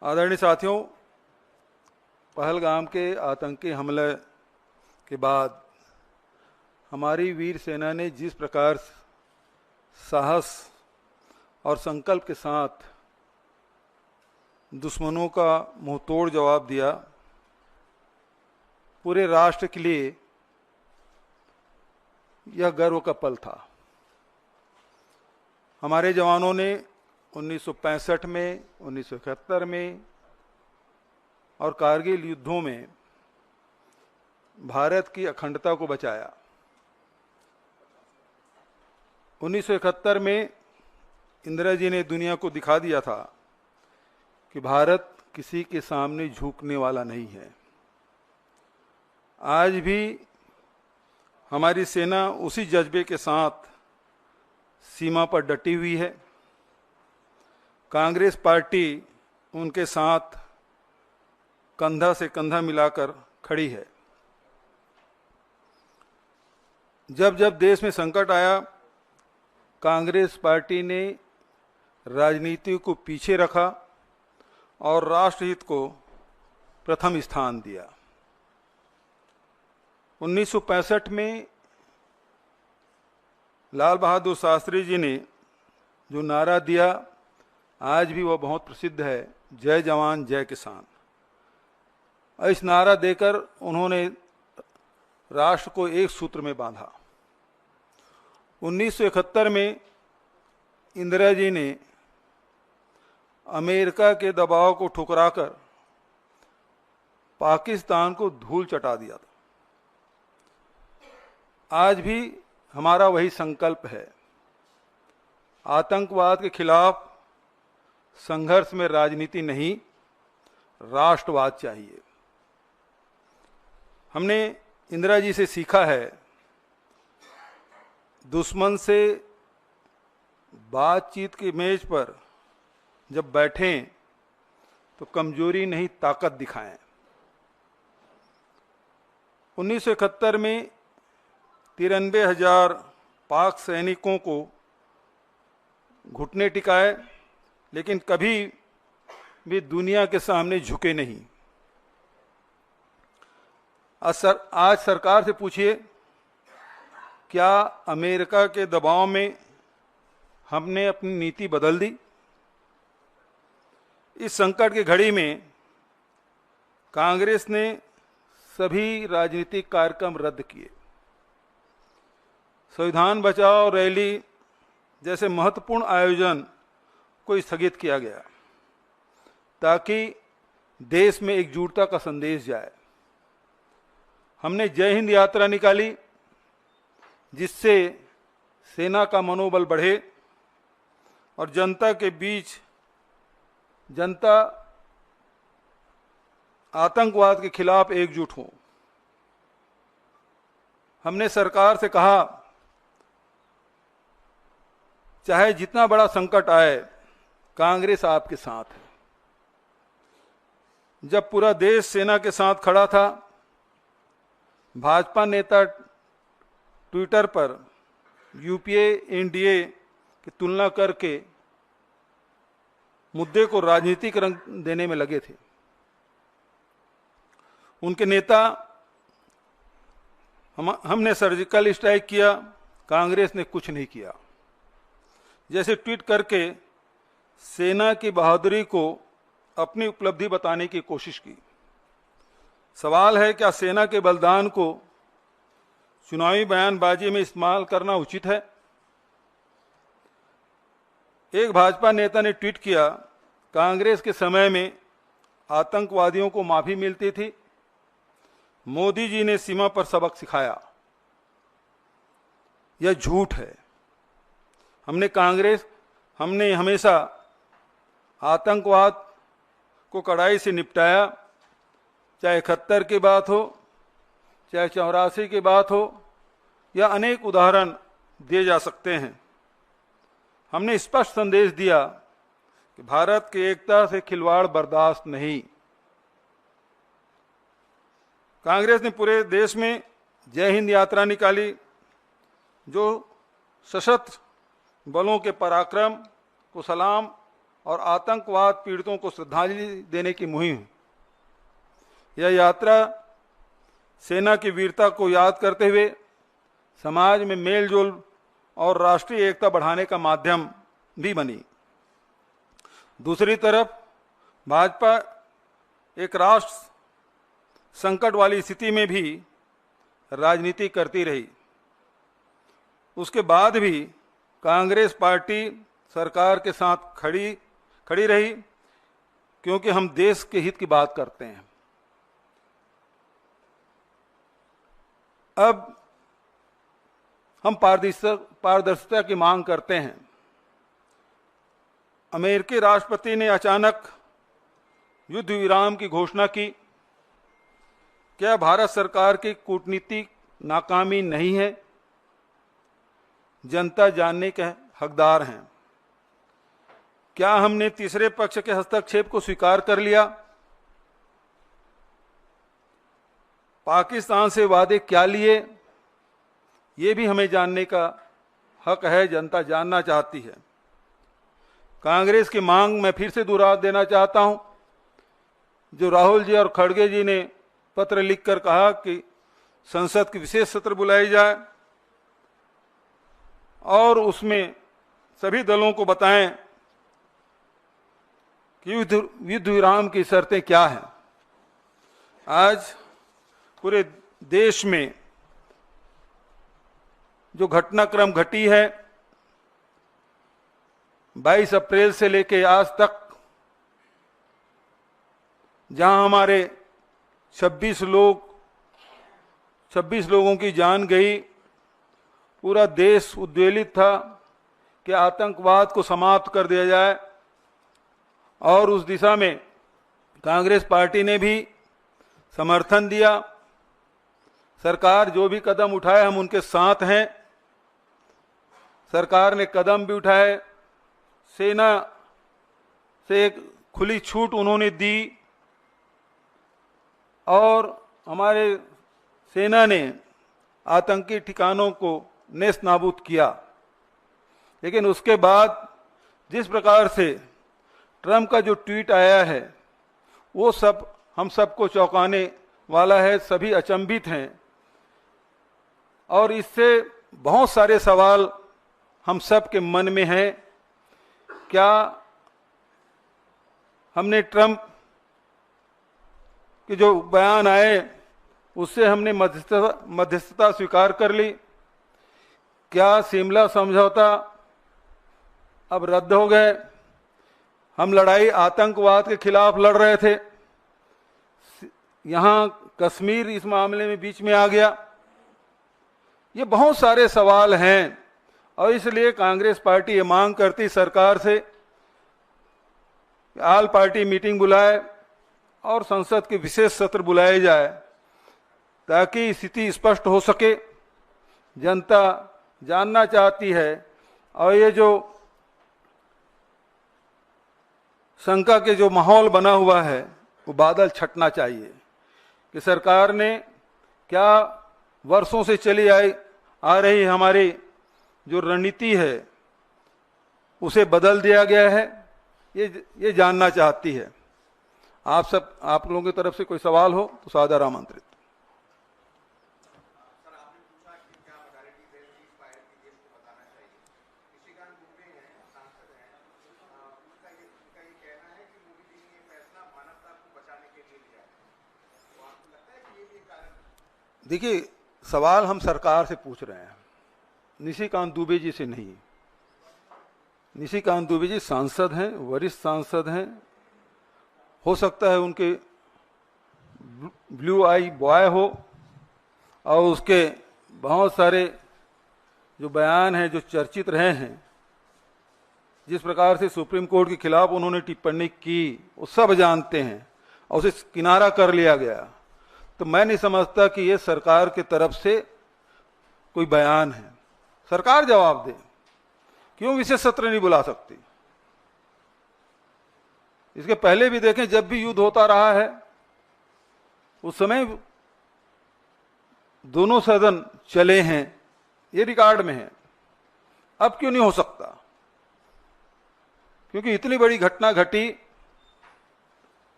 आदरणीय साथियों, पहलगाम के आतंकी हमले के बाद हमारी वीर सेना ने जिस प्रकार साहस और संकल्प के साथ दुश्मनों का मुंहतोड़ जवाब दिया, पूरे राष्ट्र के लिए यह गर्व का पल था। हमारे जवानों ने 1965 में, 1971 में और कारगिल युद्धों में भारत की अखंडता को बचाया। 1971 में इंदिरा जी ने दुनिया को दिखा दिया था कि भारत किसी के सामने झुकने वाला नहीं है। आज भी हमारी सेना उसी जज्बे के साथ सीमा पर डटी हुई है। कांग्रेस पार्टी उनके साथ कंधा से कंधा मिलाकर खड़ी है। जब जब देश में संकट आया, कांग्रेस पार्टी ने राजनीति को पीछे रखा और राष्ट्रहित को प्रथम स्थान दिया। 1965 में लाल बहादुर शास्त्री जी ने जो नारा दिया, आज भी वह बहुत प्रसिद्ध है, जय जवान जय किसान। इस नारा देकर उन्होंने राष्ट्र को एक सूत्र में बांधा। 1971 में इंदिरा जी ने अमेरिका के दबाव को ठुकराकर पाकिस्तान को धूल चटा दिया था। आज भी हमारा वही संकल्प है। आतंकवाद के खिलाफ संघर्ष में राजनीति नहीं, राष्ट्रवाद चाहिए। हमने इंदिरा जी से सीखा है, दुश्मन से बातचीत की मेज पर जब बैठें तो कमजोरी नहीं, ताकत दिखाएं। 1971 में 93,000 पाक सैनिकों को घुटने टिकाए, लेकिन कभी भी दुनिया के सामने झुके नहीं। आज सरकार से पूछिए, क्या अमेरिका के दबाव में हमने अपनी नीति बदल दी? इस संकट की घड़ी में कांग्रेस ने सभी राजनीतिक कार्यक्रम रद्द किए। संविधान बचाओ रैली जैसे महत्वपूर्ण आयोजन को स्थगित किया गया ताकि देश में एकजुटता का संदेश जाए। हमने जय हिंद यात्रा निकाली, जिससे सेना का मनोबल बढ़े और जनता के बीच जनता आतंकवाद के खिलाफ एकजुट हो। हमने सरकार से कहा, चाहे जितना बड़ा संकट आए, कांग्रेस आपके साथ है। जब पूरा देश सेना के साथ खड़ा था, भाजपा नेता ट्विटर पर यूपीए एनडीए की तुलना करके मुद्दे को राजनीतिक रंग देने में लगे थे। उनके नेता हमने सर्जिकल स्ट्राइक किया, कांग्रेस ने कुछ नहीं किया। जैसे ट्वीट करके सेना की बहादुरी को अपनी उपलब्धि बताने की कोशिश की। सवाल है, क्या सेना के बलिदान को चुनावी बयानबाजी में इस्तेमाल करना उचित है? एक भाजपा नेता ने ट्वीट किया, कांग्रेस के समय में आतंकवादियों को माफी मिलती थी, मोदी जी ने सीमा पर सबक सिखाया। यह झूठ है। हमने हमेशा आतंकवाद को कड़ाई से निपटाया, चाहे 71 की बात हो, चाहे 84 की बात हो, या अनेक उदाहरण दिए जा सकते हैं। हमने स्पष्ट संदेश दिया कि भारत की एकता से खिलवाड़ बर्दाश्त नहीं। कांग्रेस ने पूरे देश में जय हिंद यात्रा निकाली, जो सशस्त्र बलों के पराक्रम को सलाम और आतंकवाद पीड़ितों को श्रद्धांजलि देने की मुहिम। यह यात्रा सेना की वीरता को याद करते हुए समाज में मेलजोल और राष्ट्रीय एकता बढ़ाने का माध्यम भी बनी। दूसरी तरफ भाजपा एक राष्ट्र संकट वाली स्थिति में भी राजनीति करती रही। उसके बाद भी कांग्रेस पार्टी सरकार के साथ खड़ी रही, क्योंकि हम देश के हित की बात करते हैं। अब हम पारदर्शिता की मांग करते हैं। अमेरिकी राष्ट्रपति ने अचानक युद्ध विराम की घोषणा की। क्या भारत सरकार की कूटनीतिक नाकामी नहीं है? जनता जानने के हकदार हैं। क्या हमने तीसरे पक्ष के हस्तक्षेप को स्वीकार कर लिया? पाकिस्तान से वादे क्या लिए, ये भी हमें जानने का हक है। जनता जानना चाहती है। कांग्रेस की मांग मैं फिर से दोहरा देना चाहता हूं, जो राहुल जी और खड़गे जी ने पत्र लिखकर कहा कि संसद की विशेष सत्र बुलाई जाए और उसमें सभी दलों को बताएं कि युद्ध विराम की शर्तें क्या हैं। आज पूरे देश में जो घटनाक्रम घटी है, 22 अप्रैल से लेकर आज तक, जहां हमारे 26 लोगों की जान गई, पूरा देश उद्वेलित था कि आतंकवाद को समाप्त कर दिया जाए। और उस दिशा में कांग्रेस पार्टी ने भी समर्थन दिया। सरकार जो भी कदम उठाए, हम उनके साथ हैं। सरकार ने कदम भी उठाए, सेना से एक खुली छूट उन्होंने दी और हमारे सेना ने आतंकी ठिकानों को नेस्त नाबूद किया। लेकिन उसके बाद जिस प्रकार से ट्रंप का जो ट्वीट आया है, वो सब हम सबको चौंकाने वाला है। सभी अचंभित हैं और इससे बहुत सारे सवाल हम सब के मन में हैं। क्या हमने ट्रंप के जो बयान आए उससे हमने मध्यस्थता स्वीकार कर ली? क्या शिमला समझौता अब रद्द हो गए? हम लड़ाई आतंकवाद के खिलाफ लड़ रहे थे, यहां कश्मीर इस मामले में बीच में आ गया। ये बहुत सारे सवाल हैं और इसलिए कांग्रेस पार्टी ये मांग करती सरकार से कि ऑल पार्टी मीटिंग बुलाए और संसद के विशेष सत्र बुलाए जाए, ताकि स्थिति स्पष्ट हो सके। जनता जानना चाहती है और ये जो शंका के जो माहौल बना हुआ है, वो बादल छटना चाहिए कि सरकार ने क्या वर्षों से चली आ रही हमारी जो रणनीति है उसे बदल दिया गया है, ये जानना चाहती है। आप लोगों की तरफ से कोई सवाल हो तो सादर आमंत्रित। देखिए, सवाल हम सरकार से पूछ रहे हैं, निशिकांत दुबे जी से नहीं। निशिकांत दुबे जी सांसद हैं, वरिष्ठ सांसद हैं। हो सकता है उनके ब्लू आई बॉय हो और उसके बहुत सारे जो बयान हैं जो चर्चित रहे हैं, जिस प्रकार से सुप्रीम कोर्ट के खिलाफ उन्होंने टिप्पणी की, वो सब जानते हैं और उसे किनारा कर लिया गया। तो मैं नहीं समझता कि ये सरकार की तरफ से कोई बयान है। सरकार जवाब दे, क्यों विशेष सत्र नहीं बुला सकती? इसके पहले भी देखें, जब भी युद्ध होता रहा है उस समय दोनों सदन चले हैं, ये रिकॉर्ड में है। अब क्यों नहीं हो सकता? क्योंकि इतनी बड़ी घटना घटी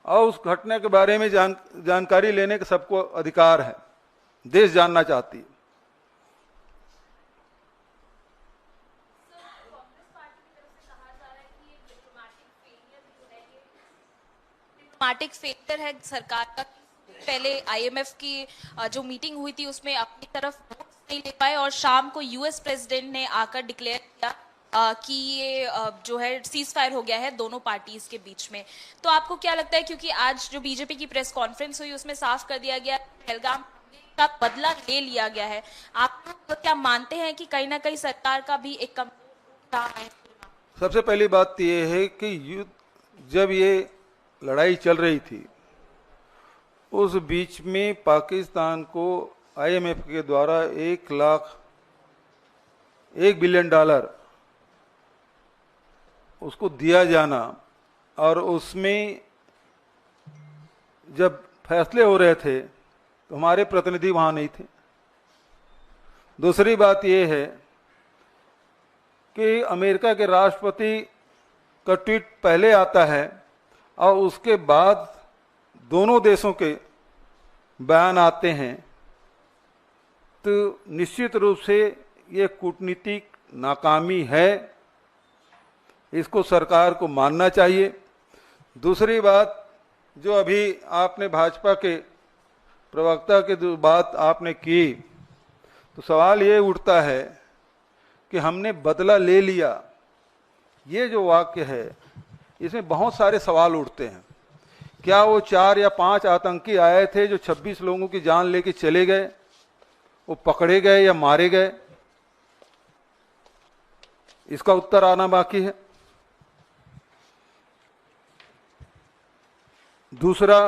और उस घटना के बारे में जानकारी लेने का सबको अधिकार है, देश जानना चाहती है। डिप्लोमेटिक फेलियर है सरकार का। पहले आईएमएफ की जो मीटिंग हुई थी उसमें अपनी तरफ वोट नहीं ले पाए और शाम को यूएस प्रेसिडेंट ने आकर डिक्लेयर किया कि ये जो है सीज फायर हो गया है दोनों पार्टीज के बीच में। तो आपको क्या लगता है, क्योंकि आज जो बीजेपी की प्रेस कॉन्फ्रेंस हुई उसमें साफ कर दिया गया पहलगाम का बदला ले लिया गया है, आप तो क्या मानते हैं कि कहीं ना कहीं सरकार का भी एक कमजोर रहा है? सबसे पहली बात यह है कि युद्ध जब ये लड़ाई चल रही थी उस बीच में पाकिस्तान को आईएमएफ के द्वारा $1 बिलियन उसको दिया जाना और उसमें जब फैसले हो रहे थे तो हमारे प्रतिनिधि वहां नहीं थे। दूसरी बात यह है कि अमेरिका के राष्ट्रपति का ट्वीट पहले आता है और उसके बाद दोनों देशों के बयान आते हैं, तो निश्चित रूप से ये कूटनीतिक नाकामी है, इसको सरकार को मानना चाहिए। दूसरी बात, जो अभी आपने भाजपा के प्रवक्ता की जो बात आपने की, तो सवाल ये उठता है कि हमने बदला ले लिया, ये जो वाक्य है इसमें बहुत सारे सवाल उठते हैं। क्या वो 4 या 5 आतंकी आए थे जो 26 लोगों की जान लेके चले गए, वो पकड़े गए या मारे गए? इसका उत्तर आना बाकी है। दूसरा,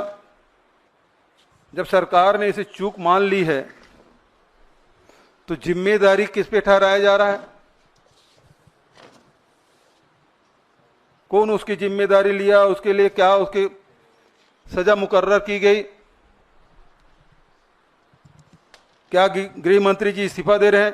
जब सरकार ने इसे चूक मान ली है तो जिम्मेदारी किस पे ठहराया जा रहा है? कौन उसकी जिम्मेदारी लिया, उसके लिए क्या उसकी सजा मुकर्रर की गई? क्या गृह मंत्री जी इस्तीफा दे रहे हैं?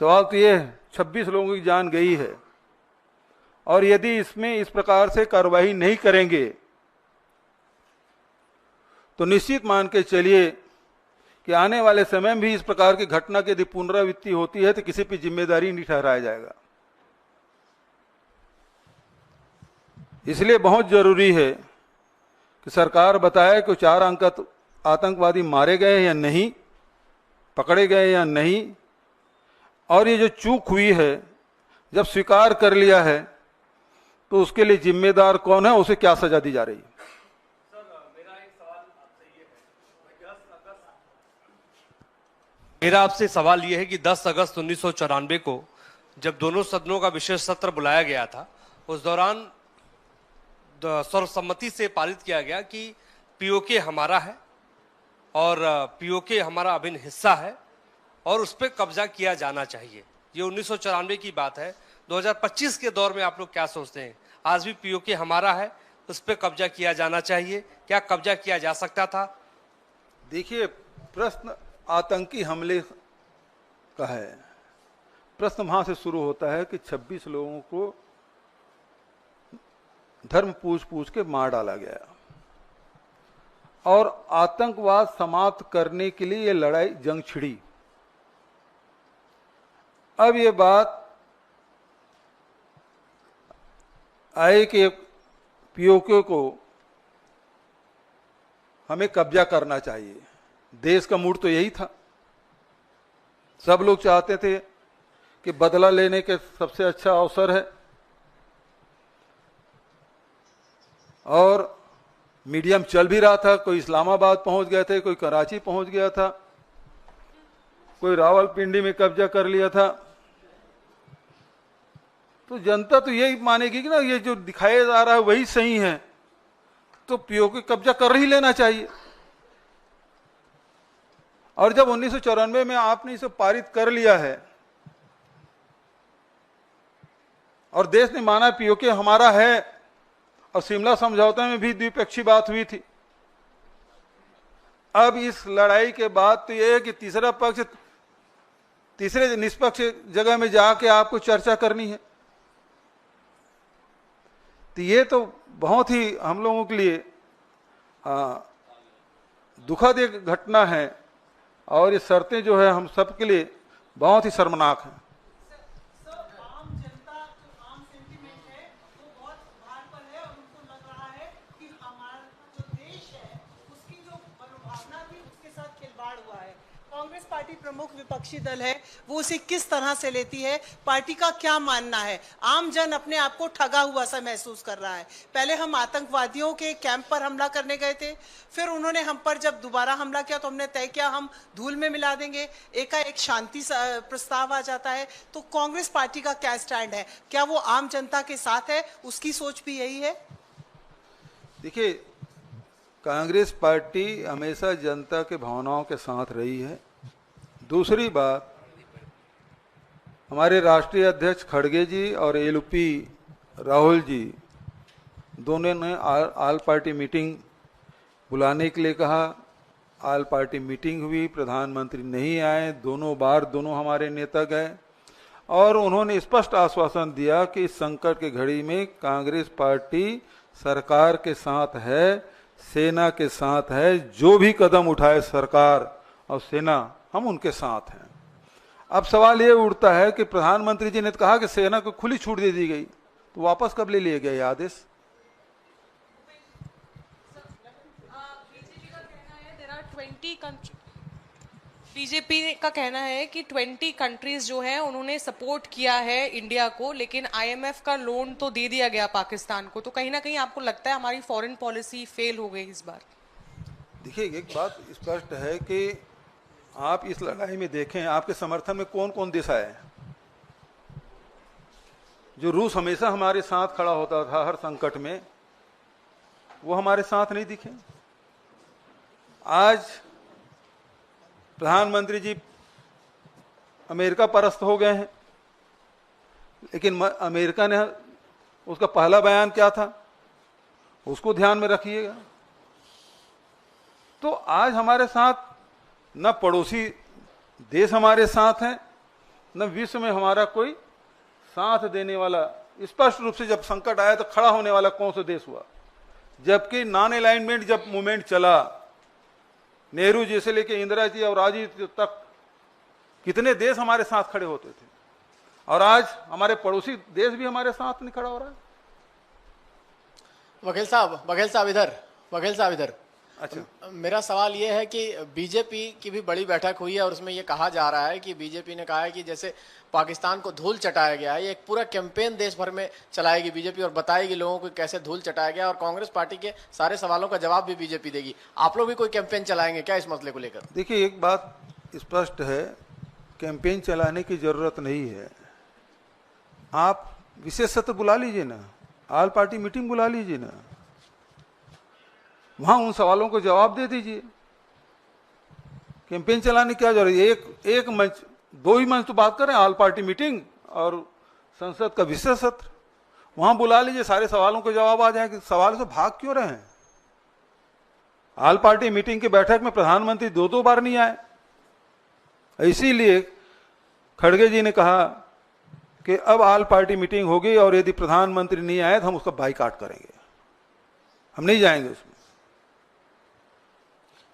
सवाल तो ये है, 26 लोगों की जान गई है और यदि इसमें इस प्रकार से कार्रवाई नहीं करेंगे तो निश्चित मान के चलिए कि आने वाले समय में भी इस प्रकार की घटना की यदि पुनरावृत्ति होती है तो किसी पर जिम्मेदारी नहीं ठहराया जाएगा। इसलिए बहुत जरूरी है कि सरकार बताए कि 4 आतंकवादी मारे गए या नहीं, पकड़े गए या नहीं, और ये जो चूक हुई है जब स्वीकार कर लिया है तो उसके लिए जिम्मेदार कौन है, उसे क्या सजा दी जा रही है? मेरा आपसे सवाल यह है कि 10 अगस्त 1994 को जब दोनों सदनों का विशेष सत्र बुलाया गया था, उस दौरान सर्वसम्मति से पारित किया गया कि पीओके हमारा है और पीओके हमारा अभिन्न हिस्सा है और उस पर कब्जा किया जाना चाहिए। ये 1994 की बात है। 2025 के दौर में आप लोग क्या सोचते हैं? आज भी पीओके हमारा है, उस पर कब्जा किया जाना चाहिए, क्या कब्जा किया जा सकता था? देखिए, प्रश्न आतंकी हमले का है। प्रश्न वहां से शुरू होता है कि 26 लोगों को धर्म पूछ के मार डाला गया और आतंकवाद समाप्त करने के लिए ये लड़ाई जंग छिड़ी। अब ये बात आए कि पीओके को हमें कब्जा करना चाहिए। देश का मूड तो यही था, सब लोग चाहते थे कि बदला लेने के सबसे अच्छा अवसर है और मीडियम चल भी रहा था। कोई इस्लामाबाद पहुंच गए थे, कोई कराची पहुंच गया था, कोई रावलपिंडी में कब्जा कर लिया था। तो जनता तो यही मानेगी कि ना ये जो दिखाया जा रहा है वही सही है, तो पीओके कब्जा कर ही लेना चाहिए। और जब 1994 में आपने इसे पारित कर लिया है और देश ने माना पीओके हमारा है, और शिमला समझौते में भी द्विपक्षीय बात हुई थी, अब इस लड़ाई के बाद तो यह है कि तीसरा पक्ष तीसरे निष्पक्ष जगह में जाके आपको चर्चा करनी है। तो ये तो बहुत ही हम लोगों के लिए दुखद एक घटना है और ये शर्तें जो है हम सबके लिए बहुत ही शर्मनाक हैं। आम जनता जो आम सेंटीमेंट है वो बहुत भार पर है और उनको लग रहा है कि हमारा जो देश है उसकी जो मनोभावना थी उसके साथ खिलवाड़ हुआ है। कांग्रेस पार्टी प्रमुख विपक्षी दल है, वो उसे किस तरह से लेती है, पार्टी का क्या मानना है? आम जन अपने आप को ठगा हुआ सा महसूस कर रहा है। पहले हम आतंकवादियों के कैंप पर हमला करने गए थे, फिर उन्होंने हम पर जब दोबारा हमला किया तो हमने तय किया हम धूल में मिला देंगे, एकाएक शांति प्रस्ताव आ जाता है। तो कांग्रेस पार्टी का क्या स्टैंड है? क्या वो आम जनता के साथ है? उसकी सोच भी यही है? देखिए, कांग्रेस पार्टी हमेशा जनता के भावनाओं के साथ रही है। दूसरी बात, हमारे राष्ट्रीय अध्यक्ष खड़गे जी और एलपी राहुल जी दोनों ने आल पार्टी मीटिंग बुलाने के लिए कहा। आल पार्टी मीटिंग हुई, प्रधानमंत्री नहीं आए, दोनों हमारे नेता गए और उन्होंने स्पष्ट आश्वासन दिया कि इस संकट की घड़ी में कांग्रेस पार्टी सरकार के साथ है, सेना के साथ है, जो भी कदम उठाए सरकार और सेना हम उनके साथ हैं। अब सवाल ये उठता है कि प्रधानमंत्री जी ने कहा कि सेना को खुली छूट दे दी गई, तो वापस कब ले लिए गए ये आदेश? बीजेपी का कहना है कि 20 कंट्रीज जो है उन्होंने सपोर्ट किया है इंडिया को, लेकिन आईएमएफ का लोन तो दे दिया गया पाकिस्तान को। तो कहीं ना कहीं आपको लगता है हमारी फॉरेन पॉलिसी फेल हो गई इस बार? देखिए, एक बात स्पष्ट है कि आप इस लड़ाई में देखें, आपके समर्थन में कौन कौन देश आए हैं। जो रूस हमेशा हमारे साथ खड़ा होता था हर संकट में, वो हमारे साथ नहीं दिखे। आज प्रधानमंत्री जी अमेरिका परस्त हो गए हैं, लेकिन अमेरिका ने उसका पहला बयान क्या था, उसको ध्यान में रखिएगा। तो आज हमारे साथ न पड़ोसी देश हमारे साथ हैं, न विश्व में हमारा कोई साथ देने वाला, स्पष्ट रूप से जब संकट आया तो खड़ा होने वाला कौन सा देश हुआ। जबकि नॉन अलाइनमेंट जब मूवमेंट चला, नेहरू जी से लेके इंदिरा जी और राजीव जी तक कितने देश हमारे साथ खड़े होते थे, और आज हमारे पड़ोसी देश भी हमारे साथ नहीं खड़ा हो रहा है। वकील साहब इधर। अच्छा, मेरा सवाल ये है कि बीजेपी की भी बड़ी बैठक हुई है और उसमें ये कहा जा रहा है कि बीजेपी ने कहा है कि जैसे पाकिस्तान को धूल चटाया गया है, ये एक पूरा कैंपेन देश भर में चलाएगी बीजेपी और बताएगी लोगों को कैसे धूल चटाया गया, और कांग्रेस पार्टी के सारे सवालों का जवाब भी बीजेपी देगी। आप लोग भी कोई कैंपेन चलाएंगे क्या इस मसले को लेकर? देखिए, एक बात स्पष्ट है, कैंपेन चलाने की जरूरत नहीं है। आप विशेष सत्र बुला लीजिए ना, आल पार्टी मीटिंग बुला लीजिए ना, वहां उन सवालों को जवाब दे दीजिए। कैंपेन चलाने की क्या जरूरत है? एक मंच, दो ही मंच तो बात करें, आल पार्टी मीटिंग और संसद का विशेष सत्र, वहां बुला लीजिए, सारे सवालों के जवाब आ जाएंगे। सवाल से भाग क्यों रहे हैं? आल पार्टी मीटिंग की बैठक में प्रधानमंत्री दो बार नहीं आए, इसीलिए खड़गे जी ने कहा कि अब आल पार्टी मीटिंग होगी और यदि प्रधानमंत्री नहीं आए तो हम उसका बाइकाट करेंगे, हम नहीं जाएंगे उसमें।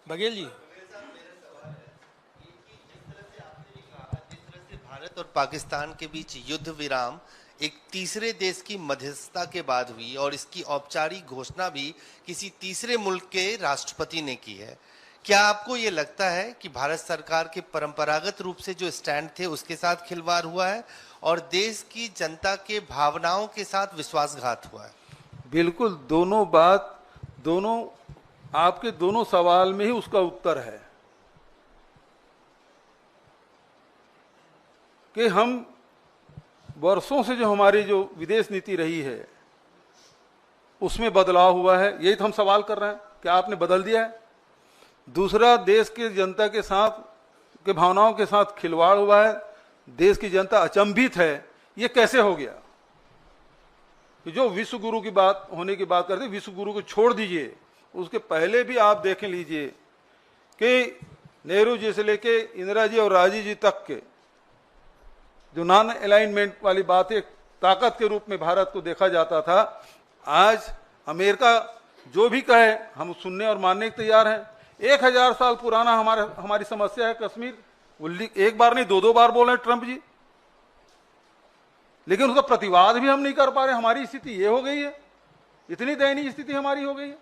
बघेल जी, भारत और पाकिस्तान के बीच युद्ध विराम एक तीसरे देश की मध्यस्थता के बाद हुई और इसकी औपचारिक घोषणा भी किसी तीसरे मुल्क के राष्ट्रपति ने की है। क्या आपको ये लगता है कि भारत सरकार के परंपरागत रूप से जो स्टैंड थे उसके साथ खिलवाड़ हुआ है और देश की जनता के भावनाओं के साथ विश्वासघात हुआ है? बिल्कुल, दोनों आपके दोनों सवाल में ही उसका उत्तर है कि हम वर्षों से जो हमारी जो विदेश नीति रही है उसमें बदलाव हुआ है, यही तो हम सवाल कर रहे हैं, क्या आपने बदल दिया है? दूसरा, देश की जनता के साथ के भावनाओं के साथ खिलवाड़ हुआ है, देश की जनता अचंभित है, ये कैसे हो गया? कि जो विश्व गुरु की बात होने की बात करते, विश्व गुरु को छोड़ दीजिए, उसके पहले भी आप देख लीजिए कि नेहरू जी से लेके इंदिरा जी और राजीव जी तक के जो नॉन अलाइनमेंट वाली बात एक ताकत के रूप में भारत को देखा जाता था, आज अमेरिका जो भी कहे हम सुनने और मानने के तैयार हैं। 1000 साल पुराना हमारी समस्या है कश्मीर, वो एक बार नहीं 2-2 बार बोल रहे हैं ट्रंप जी, लेकिन उसका प्रतिवाद भी हम नहीं कर पा रहे। हमारी स्थिति ये हो गई है, इतनी दयनीय स्थिति हमारी हो गई है।